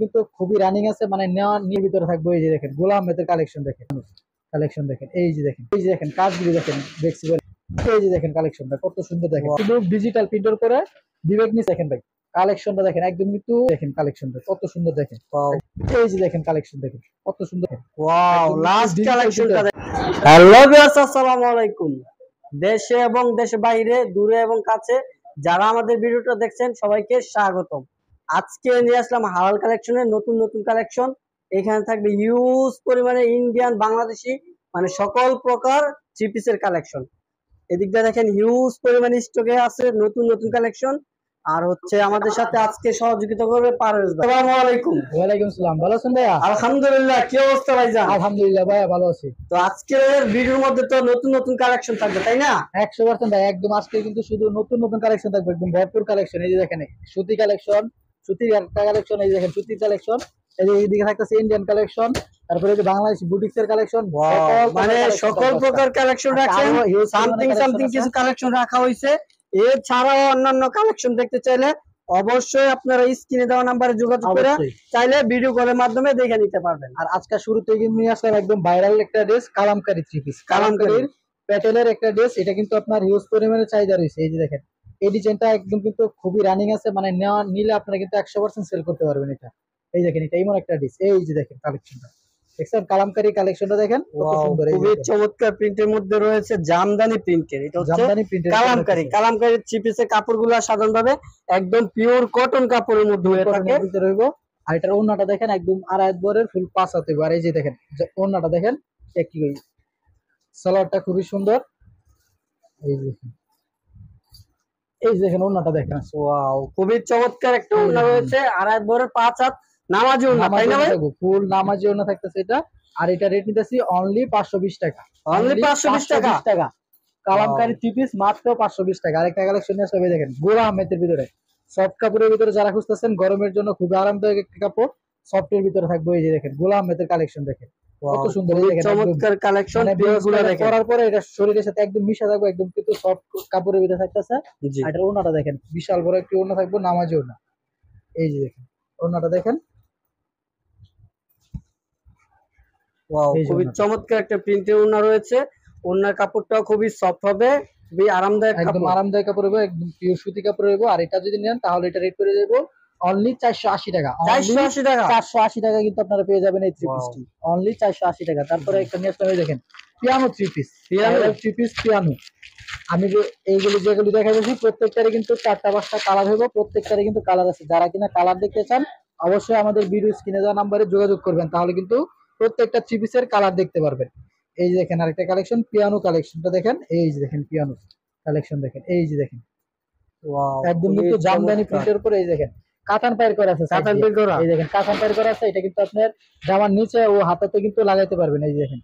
কিন্তু খুবই রানিং আছে, মানে নেওয়ার নিয়ে ভিতরে থাকবে। এই যে দেখেন গোলাম আহমেদের কালেকশন দেখেন এই যে দেখেন কাজগুলি দেখেন ফ্লেক্সিবল। এই যে দেখেন কালেকশনটা কত সুন্দর দেখেন, শুধু ডিজিটাল প্রিন্টার করে বিবেক নিয়ে দেখেন ভাই। কালেকশনটা দেখেন একদম, কিন্তু দেখেন কালেকশনটা কত সুন্দর দেখেন। ওয়াও এই যে দেখেন কালেকশন দেখেন কত সুন্দর দেখেন, ওয়াও একদম লাস্ট ডিজিটাল কালেকশনটা প্রিন্টার। হ্যালো ভিউয়ার্স, আসসালামু আলাইকুম। দেশে এবং দেশের বাইরে, দূরে এবং কাছে যারা আমাদের ভিডিওটা দেখছেন সবাইকে স্বাগতম। আজকে নিয়ে আসলাম হালাল কালেকশনের নতুন নতুন কালেকশন। এখানে থাকবে হিউজ পরিমাণে ইন্ডিয়ান, বাংলাদেশি মানে সকল প্রকার থ্রি পিসের কালেকশন। এদিকটা দেখেন হিউজ পরিমাণে স্টকে আছে নতুন নতুন কালেকশন। আর হচ্ছে আমাদের সাথে আজকে সহযোগিতা করবে পারভেজ ভাই। আসসালামু আলাইকুম। ওয়ালাইকুম আসসালাম, ভালো আছেন ভাইয়া? আলহামদুলিল্লাহ, কি অবস্থা ভাইজান? আলহামদুলিল্লাহ ভাইয়া ভালো আছি। তো আজকের ভিডিওর মধ্যে তো নতুন নতুন কালেকশন থাকবে, তাই না? 100% ভাই, একদম আজকে কিন্তু শুধু নতুন নতুন কালেকশন থাকবে, একদম ভরপুর কালেকশন। এই যে দেখেন সুতি কালেকশন, সুতির একটা কালেকশন, এই যে দেখেন সুতির কালেকশন, এই যে এইদিকে থাকতেছে ইন্ডিয়ান কালেকশন, তারপরে এই যে বাংলাদেশি বুটিক্স এর কালেকশন, মানে সকল প্রকার কালেকশন রাখছেন, সামথিং সামথিং কিছু কালেকশন রাখা হয়েছে। এছাড়াও অন্যান্য কালেকশন দেখতে চাইলে অবশ্যই আপনারা স্ক্রিনে দেওয়া নাম্বারে যোগাযোগ করে চাইলে ভিডিও কলের মাধ্যমে দেখে নিতে পারবেন। আর আজকে শুরুতে কিন্তু নিয়ে আসলাম একদম ভাইরাল একটা ড্রেস, কালামকারী থ্রি পিস, কালামকারীর প্যাটেলের একটা ড্রেস। এটা কিন্তু আপনার হিউজ পরিমাণে চাহিদা রয়েছে। এই যে দেখেন এই ডিজাইনটা একদম কিন্তু খুবই রানিং আছে, মানে নিলে আপনারা কিন্তু 100% সেল করতে পারবেন এটা। এই দেখেন এটা এমন একটা ডিস, এই যে দেখেন কালেকশনটা দেখছেন, কালামকারী কালেকশনটা দেখেন কত সুন্দর। এই খুবই চমৎকার প্রিন্টের মধ্যে রয়েছে জামদানি প্রিন্টের। এটা হচ্ছে জামদানি প্রিন্টের কালামকারী। কালামকারীর থ্রি পিসের কাপড়গুলো সাধারণভাবে একদম পিওর কটন কাপড়ের মধ্যে হয়ে থাকে। আর এটার ওড়নাটা দেখেন একদম আড়াই বরের ফুল পাঁচ হাতে। আর এই যে দেখেন ওড়নাটা দেখেন একই, সালোয়ারটা খুবই সুন্দর। এই যে দেখেন, এই যে দেখেন ওড়নাটা দেখেন, ওয়াও, খুবই চমৎকার একটা ওড়না রয়েছে, আড়াই বরের 5 হাত নামাজি ওড়না, তাই না ভাই? ফুল নামাজি ওড়না থাকতেছে এটা। আর এটা রেট নিতেছি অনলি 520 টাকা। অনলি 520 টাকা। কালামকারী থ্রি পিস মাত্র 520 টাকা। আরেকটা কালেকশন নিয়ে আসলে দেখেন গোরা আহমেদের ভিতরে, সফট কাপড়ের ভিতরে যারা খুঁজতেছেন গরমের জন্য খুবই আরামদায়ক একটা কাপড়, সফটের ভিতরে থাকবে। এই যে দেখেন গোলা আহমেদের কালেকশন দেখেন কত সুন্দর। এই দেখেন চমৎকার কালেকশন, পিওরগুলো দেখেন পরার পরে এটা শরীরের সাথে একদম মিশে থাকবে, একদম কিন্তু সফট কাপড়ের ভিতরে থাকতেছে। আর এটা ওড়নাটা দেখেন বিশাল বড় একটি ওড়না থাকবে, নামাজি ওড়না। এই যে দেখেন ওড়নাটা দেখেন, ওয়াও, খুবই চমৎকার একটা প্রিন্টের ওড়না রয়েছে। ওড়নার কাপড়টাও খুবই সফট হবে, খুবই আরামদায়ক কাপড়, একদম আরামদায়ক কাপড় হবে, একদম পিওর সুতি কাপড় হবে। আর এটা যদি নেন তাহলে এটা রেট করে দেবো অনলি 480 টাকা। 480 টাকা, 480 টাকা কিন্তু আপনারা পেয়ে যাবেন এই থ্রি পিসটি অনলি 480 টাকা। তারপরে একটা নিয়ে আসলাম, এই দেখেন পিয়ানো থ্রি পিস, পিয়ানো। আমি এইগুলো যেগুলো দেখা যাচ্ছি প্রত্যেকটারই কিন্তু 4টা 5টা কালার হবে, প্রত্যেকটারই কিন্তু কালার আছে। যারা কিনা কালার দেখতে চান অবশ্যই আমাদের ভিডিও স্ক্রিনে দেওয়া নাম্বারে যোগাযোগ করবেন, তাহলে কিন্তু প্রত্যেকটা থ্রি পিসের কালার দেখতে পারবেন। এই যে দেখেন আরেকটা কালেকশন, পিয়ানো কালেকশনটা দেখেন। এই যে দেখেন পিয়ানো কালেকশন দেখেন, এই যে দেখেন একদম কিন্তু জামদানি প্রিন্টের উপর। এই দেখেন কাতান পায়ের করা আছে, এই দেখেন কাতান পায়ের করা আছে। এটা কিন্তু আপনার জামার নিচে ও হাতাতে কিন্তু লাগাইতে পারবেন। এই যে দেখেন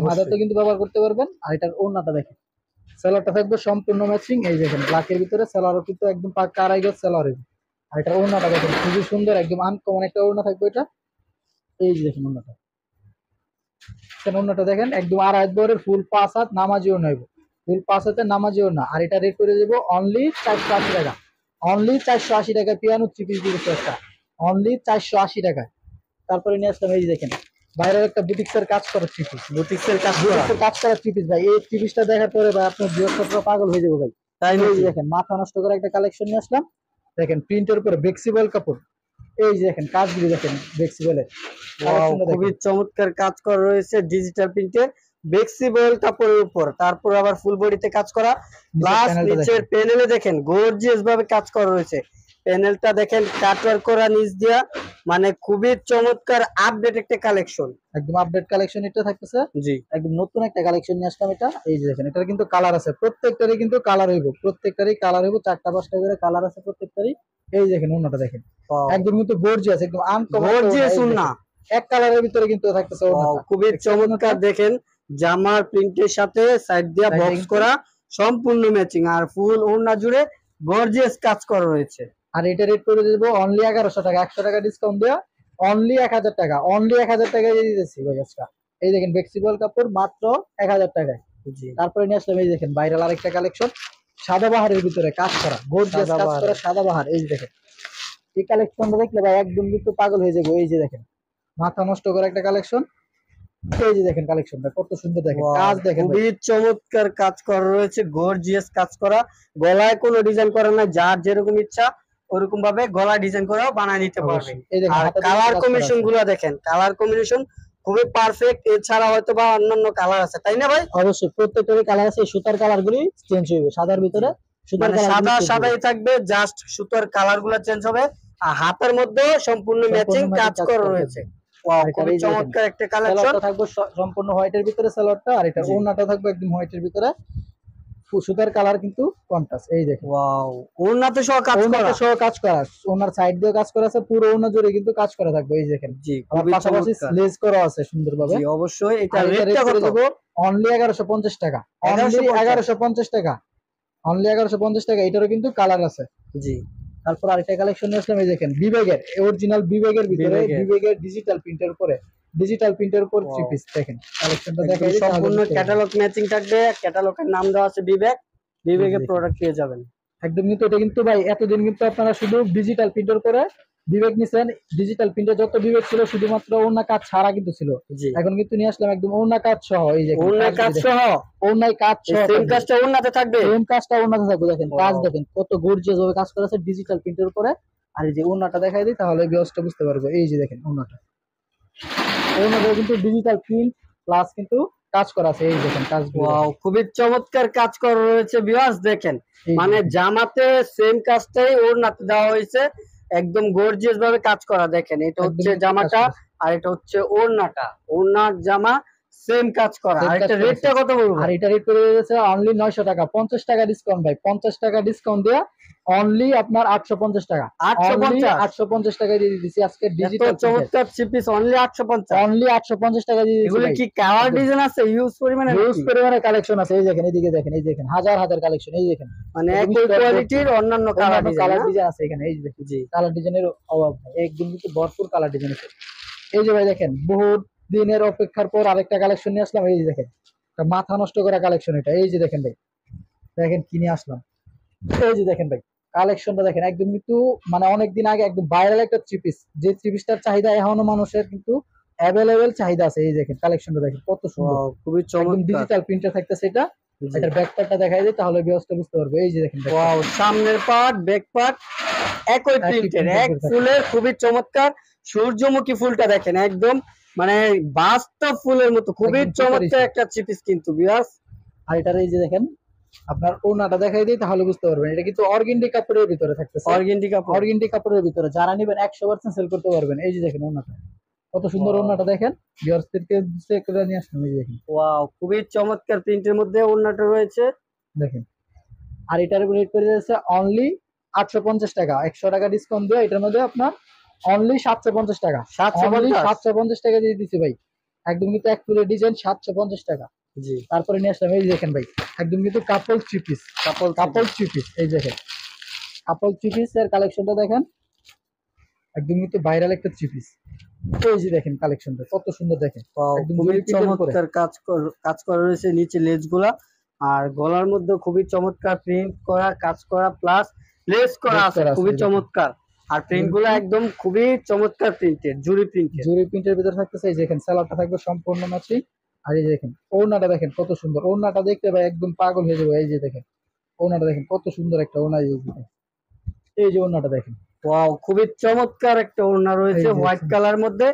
হাতাতে কিন্তু ব্যবহার করতে পারবেন। আর এটার ওড়নাটা দেখেন, সেলারটা থাকবে সম্পূর্ণ ম্যাচিং। এই দেখেন ব্ল্যাকের ভিতরে সেলারও কিন্তু একদম পাক্কা আড়াই গজ সেলার। আর এটার ওড়নাটা দেখেন খুবই সুন্দর, একদম আনকমন একটা ওড়না থাকবে এটা। এই যে দেখেন ওড়নাটা দেখেন একদম আড়াই বরের ফুল 5 হাত নামাজি ওড়না হইব, ফুল 5 হাতে নামাজি ওড়না। আর এটা রেট করে দেবো অনলি 480 টাকা। অনলি 480 টাকা পিয়ানো থ্রি পিস দিয়েছে একটা, অনলি 480 টাকা। তারপরে নিয়ে আসলাম এই যে দেখেন বাইরের একটা বুটিক্সের কাজ করা থ্রি পিস, কাজ করা থ্রি পিস ভাই। এই থ্রি পিসটা দেখার পরে ভাই আপনার বৃহস্পতি পাগল হয়ে যাবে ভাই। তাই দেখেন মাথা নষ্ট করে একটা কালেকশন নিয়ে আসলাম। দেখেন প্রিন্টের উপরে ফ্লেক্সিবল কাপড়, এই যে দেখেন কাজগুলি দেখেন ফ্লেক্সিবলের, খুবই চমৎকার কাজ করা রয়েছে ডিজিটাল প্রিন্টে ফ্লেক্সিবল কাপড়ের উপর। তারপর আবার ফুল বডিতে কাজ করা, প্লাস নিচের প্যানেলে দেখেন গর্জিয়াস ভাবে কাজ করা রয়েছে। প্যানেলটা দেখেন কাটওয়ার্ক করা নিচ দিয়া, মানে খুবই চমৎকার আপডেট একটা কালেকশন, একদম আপডেট কালেকশন এটা থাকতেছে। জি একদম নতুন একটা কালেকশন নিয়ে আসলাম এটা। এই যে দেখেন এটার কিন্তু কালার আছে, প্রত্যেকটারই কিন্তু কালার হইব, প্রত্যেকটারই কালার হইব 4টা 5টা করে কালার আছে প্রত্যেকটারই। এই দেখেন ওন্নাটা দেখেন একদম কিন্তু গর্জিয়াস, একদম গর্জিয়াস ওন্না, এক কালারের ভিতরে কিন্তু থাকতেছে ওন্নাটা খুবই চমৎকার। দেখেন জামার প্রিন্টের সাথে সাইড দিয়া বক্স করা, সম্পূর্ণ ম্যাচিং, আর ফুল ওন্না জুড়ে গর্জিয়াস কাজ করা রয়েছে। আর এটা রেট করে দেবো অনলি 1100 টাকা, 100 টাকা ডিসকাউন্ট দেওয়া অনলি 1000 টাকা, অনলি 1000 টাকায় দিয়ে দিতেছি ভাই আজকে। এই দেখেন ফ্লেক্সিবল কাপড় মাত্র 1000 টাকায়। তারপরে নিয়ে আসলাম এই দেখেন ভাইরাল আরেকটা কালেকশন, সাদাবাহারের ভিতরে কাজ করা, গর্জিয়াস কাজ করা সাদাবাহার। এই যে দেখেন এই কালেকশনটা দেখলে ভাই একদম কিন্তু পাগল হয়ে যাবে। এই যে দেখেন মাথা নষ্ট করে একটা কালেকশন। এই যে দেখেন কালেকশনটা কত সুন্দর, দেখেন কাজ দেখেন ভাই। খুবই চমৎকার কাজ করা রয়েছে, গর্জিয়াস কাজ করা, গলায় কোনো ডিজাইন করা নাই, যার যেরকম ইচ্ছা ওরকম ভাবে গলায় ডিজাইন করাও বানায় নিতে পারবে। অবশ্যই। এই দেখেন আর হাতাতে কালার কাজ করা কম্বিনেশন আছে। গুলো দেখেন, কালার কম্বিনেশন খুবই পারফেক্ট। এছাড়া হয়তো বা অন্যান্য কালার আছে, তাই না ভাই? অবশ্যই প্রত্যেকটারই কালার আছে, সুতার কালার গুলি চেঞ্জ হবে, সাদার ভিতরে সুতার মানে কালার সাদা সাদাই থাকবে, জাস্ট সুতার কালার গুলো চেঞ্জ হবে। আর হাতের মধ্যে সম্পূর্ণ ম্যাচিং কাজ করা রয়েছে। ওয়াও, খুবই চমৎকার একটা কালেকশন। সালোয়ারটা থাকবে সম্পূর্ণ হোয়াইটের ভিতরে সালোয়ারটা, আর এটা জি। ওড়নাটা থাকবে একদম হোয়াইটের ভিতরে, সুতার কালার কিন্তু কন্ট্রাস্ট। এই দেখেন ওয়াও, ওড়নাতে সহ কাজ করা। ওড়নাতে সহ কাজ করা, ওড়নার সাইড দিয়ে কাজ করা আছে, পুরো ওড়না জুড়ে কিন্তু কাজ করা থাকবে। এই দেখেন জি, আর খুবই পাশাপাশি চমৎকার। লেস করা আছে সুন্দরভাবে। জি অবশ্যই। এটা আর এটা রেটটা রেট করে কত? দেবো অনলি 1150 টাকা। অনলি 1150 টাকা, অনলি 1150 টাকা। এটারও কিন্তু কালার আছে। জি। তারপর আরেকটা কালেকশন নিয়ে আসলাম। এই দেখেন বিবেগের অরিজিনাল, বিবেগের ভিতরে বিবেগের। বিবেগের ডিজিটাল প্রিন্টের উপরে, ডিজিটাল প্রিন্টের উপর থ্রি Wow. পিস। দেখেন কালেকশনটা একদম দেখাই দিই তাহলে সম্পূর্ণ বুঝতে পারবেন। ক্যাটালগ ম্যাচিং থাকবে, ক্যাটালগের নাম দেওয়া আছে বিবেক, বিবেকের দেখেন। প্রোডাক্ট পেয়ে যাবেন। একদম কিন্তু এটা কিন্তু ভাই এতদিন কিন্তু আপনারা শুধু ডিজিটাল প্রিন্টের করে বিবেক নিছেন। ডিজিটাল প্রিন্টের যত বিবেক ছিল শুধুমাত্র ওড়না কাজ ছাড়া কিন্তু ছিল। জি, এখন কিন্তু নিয়ে আসলাম একদম ওড়না কাজ সহ। এই যে ওড়না কাজ সহ, ওড়নায় কাজ সহ সেম কাজটা ওড়নাতে থাকবে। সেম কাজটা ওড়নাতে থাকবে। দেখেন Wow. কাজ দেখেন কত গর্জিয়াস ভাবে কাজ করা আছে ডিজিটাল প্রিন্টের উপরে। আর এই যে ওড়নাটা দেখাই দিই তাহলে ভিউয়ার্সটা বুঝতে পারবে। এই যে দেখেন ওড়নাটা, ওড়নাটা কিন্তু ডিজিটাল প্রিন্ট প্লাস কিন্তু কাজ করা আছে। এই দেখেন কাজগুলো। ওয়াও, খুবই চমৎকার কাজ করা রয়েছে ভিউয়ার্স। দেখেন এই মানে দেখেন। জামাতে সেম কাজটাই ওড়নাতে দেওয়া হয়েছে, একদম গর্জিয়াস ভাবে কাজ করা। দেখেন এটা একদম হচ্ছে কিন্তু কাজ জামাটা, করা আছে। আর এটা হচ্ছে ওড়নাটা, ওড়নার জামা সেম কাজ করা। Same আর কাজ এটা করা রেটটা আছে। কত বলবো? আর এটা রেট করে দিয়েছে অনলি 900 টাকা। 50 টাকা ডিসকাউন্ট ভাই, 50 টাকা ডিসকাউন্ট দেয়া অনলি আপনার 850 টাকা। 850? 850 টাকা দিয়ে দিয়েছি আজকে এত ডিজিটাল চমৎকার থ্রি পিস অনলি 850? অনলি 850 টাকা দিয়ে দিয়েছি এগুলো ভাই। কি কালার ডিজাইন আছে ইউজ পরিমাণে হিউজ নাকি? পরিমাণে কালেকশন আছে। এই দেখেন এদিকে দেখেন, এই দেখেন হাজার হাজার কালেকশন। এই দেখেন মানে একদম একই stock কোয়ালিটির অন্যান্য কালার অন্যান্য ডিজাইন কালার না? ডিজাইন আছে এখানে। এই যে দেখেন জি, কালার ডিজাইনের অভাব নেই, একদম কিন্তু ভরপুর কালার ডিজাইন আছে। এই যে ভাই দেখেন বহুত দিনের অপেক্ষার পর আরেকটা কালেকশন নিয়ে আসলাম। এই যে দেখেন একটা মাথা নষ্ট করা কালেকশন এটা। এই যে দেখেন ভাই, দেখেন কি নিয়ে আসলাম। এই যে দেখেন ভাই কালেকশনটা দেখেন একদম কিন্তু মানে অনেকদিন আগে একদম ভাইরাল একটা থ্রি পিস, যে থ্রি পিসটার চাহিদা এখনো মানুষের কিন্তু অ্যাভেলেবেল চাহিদা আছে। এই দেখেন কালেকশনটা দেখেন কত সুন্দর, ওয়াও, খুবই একদম চমৎকার। ডিজিটাল প্রিন্টার থাকতেছে এটা। জি। এটার ব্যাক পার্টটা দেখাই দিই তাহলে ব্যবস্থা বুঝতে পারবে। এই যে দেখেন back ওয়াও, সামনের পার্ট ব্যাক পার্ট একই প্রিন্টের, print এক করে থাকে। ফুলের, খুবই চমৎকার। সূর্যমুখী ফুলটা দেখেন একদম মানে বাস্তব ফুলের মতো, খুবই একদম চমৎকার সুপারিশ। একটা থ্রি পিস কিন্তু ভিউয়ার্স। আর এটার এই যে দেখেন আপনার ওড়নাটা দেখাই দিই তাহলে বুঝতে পারবেন। এটা কিন্তু অর্গেন্ডি কাপড়ের ভিতরে থাকতেছে, অর্গেন্ডি কাপড়। অর্গেন্ডি কাপড়ের ভিতরে। যারা নেবেন 100% সেল করতে পারবেন। এই যে দেখেন ওড়নাটা কত সুন্দর, Wow. ওড়নাটা দেখেন ভিউয়ার্সদেরকে চেক করে নিয়ে আসলাম। এই যে দেখেন, ওয়াও, খুবই চমৎকার প্রিন্টের মধ্যে ওড়নাটা রয়েছে। দেখেন আর এটার রেট করে যাচ্ছে অনলি 850 টাকা। 100 টাকা ডিসকাউন্ট দিয়ে এটার মধ্যে আপনার অনলি 750 টাকা। 750? 750 টাকা দিয়ে দিচ্ছি ভাই। একদম কিন্তু এক ফুলের ডিজাইন 750 টাকা। জি, তারপরে নিয়ে আসলাম এই যে দেখেন ভাই একদম কিন্তু কাপল থ্রি পিস, কাপল থ্রি পিস। এই দেখেন কাপল থ্রি পিস এর কালেকশনটা দেখেন একদম কিন্তু ভাইরাল একটা থ্রি পিস। এই যে দেখেন কালেকশনটা কত সুন্দর দেখেন, ওয়াও, একদম খুবই জরি প্রিন্টের উপরে। চমৎকার কাজ করা রয়েছে নিচে লেস গুলা, আর গলার মধ্যে খুবই চমৎকার প্রিন্ট করা, কাজ করা প্লাস লেস করা Lace আছে, করা আছে, খুবই এই দেখেন। চমৎকার। আর প্রিন্ট গুলা একদম খুবই চমৎকার প্রিন্টের, জুরি প্রিন্টের। জরি প্রিন্টের ভিতরে থাকতেছে। এই দেখেন সালোয়ারটা থাকবে সম্পূর্ণ ম্যাচিং। আর এই যে দেখেন ওড়নাটা দেখেন কত সুন্দর, ওড়নাটা দেখতে ভাই একদম পাগল হয়ে যাবে। এই যে দেখেন ওড়নাটা দেখেন কত সুন্দর একটা ওড়না। এই যে দেখেন, এই যে ওড়নাটা দেখেন ওয়াও, খুবই চমৎকার একটা ওড়না রয়েছে এই যে হোয়াইট দেখেন। কালার মধ্যে,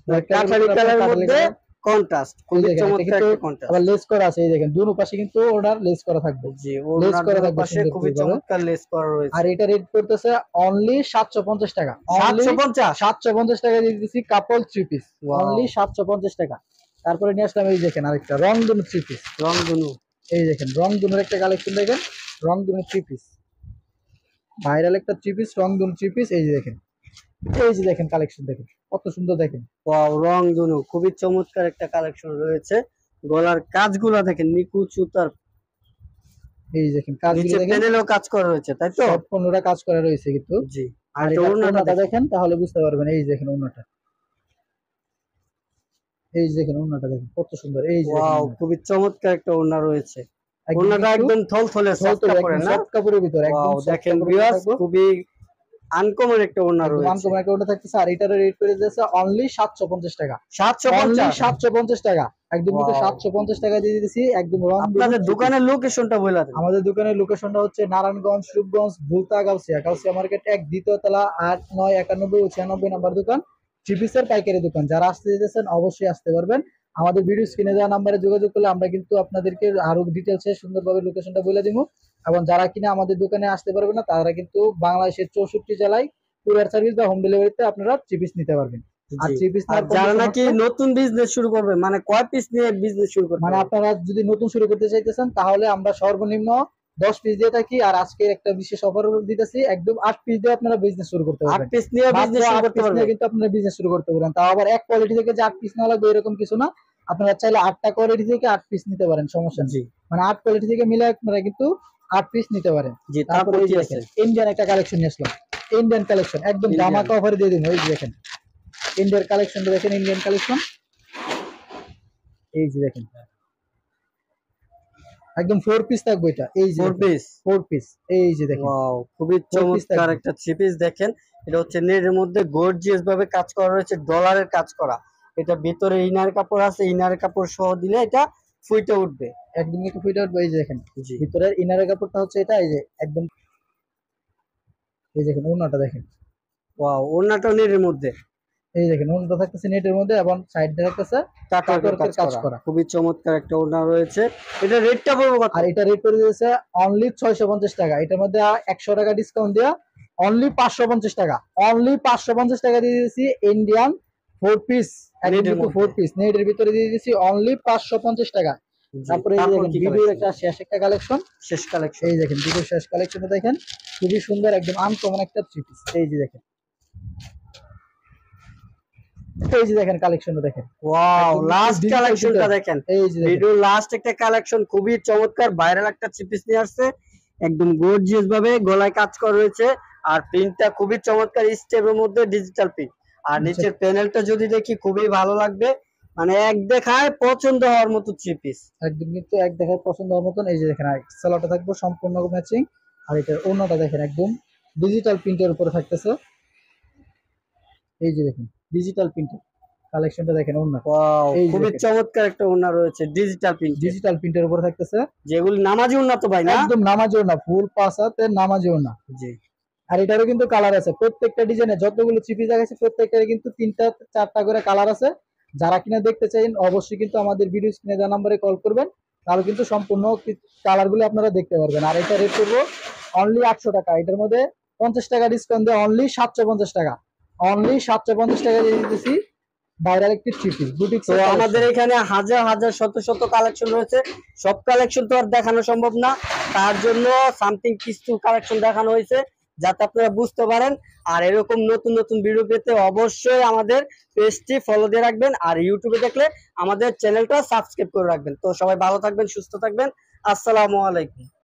White colour কাঠালি এর ভিতরে কালার আপনার মধ্যে কাঠালি colour। কন্ট্রাস্ট, এই খুবই দেখেন এটা চমৎকার কিন্তু একটা কন্ট্রাস্ট। আবার লেস করা আছে। এই দেখেন দুনো পাশে কিন্তু ওড়নার লেস করা থাকবে। জি, লেস ওড়নার করা দুই থাকবে পাশে সুন্দর খুবই করে। চমৎকার লেস করা রয়েছে। আর এটা রেট করতেছে অনলি 750 টাকা। অনলি 750? 750 টাকা দিয়ে দিচ্ছি কাপল থ্রি পিস, Wow. অনলি 750 টাকা। তারপরে নিয়ে আসলাম এই দেখেন আরেকটা রংধনু থ্রি পিস। রংধনু, এই দেখেন রংধনুর একটা কালেকশন দেখেন, রংধনু থ্রি পিস, ভাইরাল একটা থ্রি পিস রংধনু থ্রি পিস। এই যে দেখেন, এই যে দেখেন কালেকশন দেখেন কত সুন্দর দেখেন। ওয়াও, রংধনু খুবই চমৎকার একটা কালেকশন রয়েছে। গলার কাজগুলো দেখেন নিখুঁত সুতার, এই যে দেখেন কাজগুলো নিচে দেখেন প্যানেলেও কাজ করা রয়েছে, তাই তো? সব পণ্যটা কাজ করা রয়েছে কিন্তু। জি। আর আর এটা ওড়নাটা ওড়নাটা দেখেন। দেখেন তাহলে বুঝতে পারবেন। এই যে দেখেন ওড়নাটা, এই যে দেখেন ওড়নাটা দেখেন কত সুন্দর। এই যে দেখেন ওয়াও, ওড়নাটা। খুবই চমৎকার একটা ওড়না রয়েছে। একদম ওড়নাটা কিন্তু একদম থলথলে সফট কাপড়ের না? সফট কাপড়ের ভিতরে একদম ওয়াও, soft দেখেন কাপড়ের ভিউয়ার্স থাকবে। খুবই আনকমন একটা ওড়না রয়েছে, আনকমন একটা ওড়না থাকতেছে। আর এটার রেট করে দিয়েছে অনলি 750 টাকা। 750 750 টাকা একদম, কিন্তু 750 টাকা দিয়ে দিতেছি একদম রং। আপনাদের দোকানের লোকেশনটা বলে দেন। আমাদের দোকানের লোকেশনটা হচ্ছে নারায়ণগঞ্জ, রূপগঞ্জ, ভুলতা, গাউসিয়া মার্কেট 1 দ্বিতীয় তলা, 8, 9, 91 ও 96 নাম্বার দোকান, থ্রি পিসের পাইকারি দোকান। যারা আসতে যেতেছেন অবশ্যই আসতে পারবেন। আমাদের ভিডিও স্ক্রিনে দেওয়া নাম্বারে যোগাযোগ করলে আমরা কিন্তু আপনাদেরকে আরো ডিটেলসে সুন্দরভাবে লোকেশনটা বলে দিব। এবং যারা কিনা আমাদের দোকানে আসতে পারবে না তারা কিন্তু বাংলাদেশের 64 জেলায় কুরিয়ার সার্ভিস বা হোম ডেলিভারিতে আপনারা থ্রি পিস নিতে পারবেন। আর থ্রি পিস যারা নাকি নতুন বিজনেস শুরু করবে, মানে কয় পিস নিয়ে বিজনেস শুরু করবে, মানে আপনারা যদি নতুন শুরু করতে চাইতেছেন তাহলে আমরা সর্বনিম্ন 10 পিস দিয়ে থাকি। আর আজকে একটা বিশেষ অফার দিতেছি, একদম 8 পিস দিয়ে আপনারা বিজনেস শুরু করতে পারবেন। 8 পিস নিয়ে বিজনেস শুরু করতে পারবেন, কিন্তু আপনারা বিজনেস শুরু করতে পারেন। তাও আবার এক কোয়ালিটি থেকে যে 8 পিস না লাগবে এরকম কিছু না। আপনারা চাইলে 8টা কোয়ালিটি থেকে 8 পিস নিতে পারেন, সমস্যা নেই। মানে 8 কোয়ালিটি থেকে মিলে আপনারা কিন্তু 8 পিস নিতে পারেন। জি, তারপরে কি আছে? ইন্ডিয়ান একটা কালেকশন নিয়ে আসলাম, ইন্ডিয়ান কালেকশন একদম ধামাকা অফারে দিয়ে দিন। এই যে দেখেন ইন্ডিয়ান কালেকশনটা দেখেন, ইন্ডিয়ান কালেকশন এই যে দেখেন একদম 4 পিস থাকবে এটা। এই যে 4 পিস এই যে দেখেন, ওয়াও, খুবই চমৎকার একটা থ্রি পিস। দেখেন এটা হচ্ছে নেটের মধ্যে গর্জিয়াস ভাবে কাজ করা রয়েছে, ডলারের কাজ করা। এটা ভিতরে ইনার কাপড় আছে, ইনার কাপড় সহ দিলে এটা ফুইটে উঠবে, একদম একটু ফুইটে উঠবে। এই যে দেখেন ভিতরের ইনারের কাপড়টা হচ্ছে এটা, এই যে একদম এই দেখেন ওড়নাটা দেখেন। ওয়াও, ওড়নাটা নেটের মধ্যে, এই দেখেন ওড়নাটা থাকতেছে নেটের মধ্যে এবং সাইড দিয়ে থাকতেছে কাটওয়ার্কের কাজ করা। খুবই চমৎকার একটা ওড়না রয়েছে। এটা রেটটা বলবো কত? আর এটা রেট করে দিয়েছে অনলি 650 টাকা। এটার মধ্যে 100 টাকা ডিসকাউন্ট দেয়া অনলি 550 টাকা। অনলি 550 টাকা দিয়ে দিয়েছি ইন্ডিয়ান 4 পিস, একদম 4 পিস নেটের ভিতরে দিয়ে দিয়েছি অনলি 550 টাকা। তারপরে এই দেখেন ভিডিওর একটা শেষ একটা কালেকশন, শেষ কালেকশন। এই দেখেন ভিডিওর শেষ কালেকশনটা দেখেন, খুবই সুন্দর একদম আনকমন একটা থ্রি পিস। এই যে দেখেন, এই যে দেখেন কালেকশনটা দেখেন। ওয়াও, লাস্ট কালেকশনটা দেখেন। এই যে ভিডিও লাস্ট একটা কালেকশন, খুবই চমৎকার ভাইরাল একটা থ্রি পিস নিয়ে আসছে, একদম গর্জিয়াস ভাবে গলায় কাজ করা রয়েছে। আর প্রিন্টটা খুবই চমৎকার, স্টেপের মধ্যে ডিজিটাল প্রিন্ট। আর নিচের প্যানেলটা যদি দেখি খুবই ভালো লাগবে, মানে এক দেখায় পছন্দ হওয়ার মতো থ্রি পিস, একদম কিন্তু এক দেখায় পছন্দ হওয়ার মতন। এই যে দেখেন সালোয়ারটা থাকবে সম্পূর্ণ ম্যাচিং। আর এটার ওড়নাটা দেখেন একদম ডিজিটাল প্রিন্টের উপরে থাকতেছে। এই যে দেখেন ডিজিটাল প্রিন্টের কালেকশনটা দেখেন ওড়না। ওয়াও, খুবই চমৎকার একটা ওড়না রয়েছে ডিজিটাল প্রিন্ট, ডিজিটাল প্রিন্টের উপরে থাকতেছে। যেগুলো নামাজি ওড়না তো ভাই, না একদম নামাজি ওড়না, ফুল পাসাতে নামাজি ওড়না। জি। আর এটারও কিন্তু কালার আছে, প্রত্যেকটা ডিজাইনে যতগুলো থ্রি পিস দেখাচ্ছি প্রত্যেকটার কিন্তু 3টা 4টা করে কালার আছে। যারা কিনা দেখতে চাইেন অবশ্যই কিন্তু আমাদের ভিডিও স্ক্রিনে দেওয়া নম্বরে কল করবেন, তাহলে কিন্তু সম্পূর্ণ কালারগুলো আপনারা দেখতে পারবেন। আর এটা রেট করবো অনলি 800 টাকা। এটার মধ্যে 50 টাকা ডিসকাউন্ট দিয়ে অনলি 750 টাকা। অনলি 750 টাকা দিয়ে দিতেছি ভাইরাল একটি থ্রি পিস বুটিক। তো আমাদের এখানে হাজার হাজার শত শত কালেকশন রয়েছে, সব কালেকশন তো আর দেখানো সম্ভব না, তার জন্য সামথিং কিছু কালেকশন দেখানো হয়েছে যাতে আপনারা বুঝতে পারেন। আর এরকম নতুন নতুন ভিডিও পেতে অবশ্যই আমাদের পেজটি ফলো দিয়ে রাখবেন, আর ইউটিউবে দেখলে আমাদের চ্যানেলটা সাবস্ক্রাইব করে রাখবেন। তো সবাই ভালো থাকবেন, সুস্থ থাকবেন, আসসালামু আলাইকুম।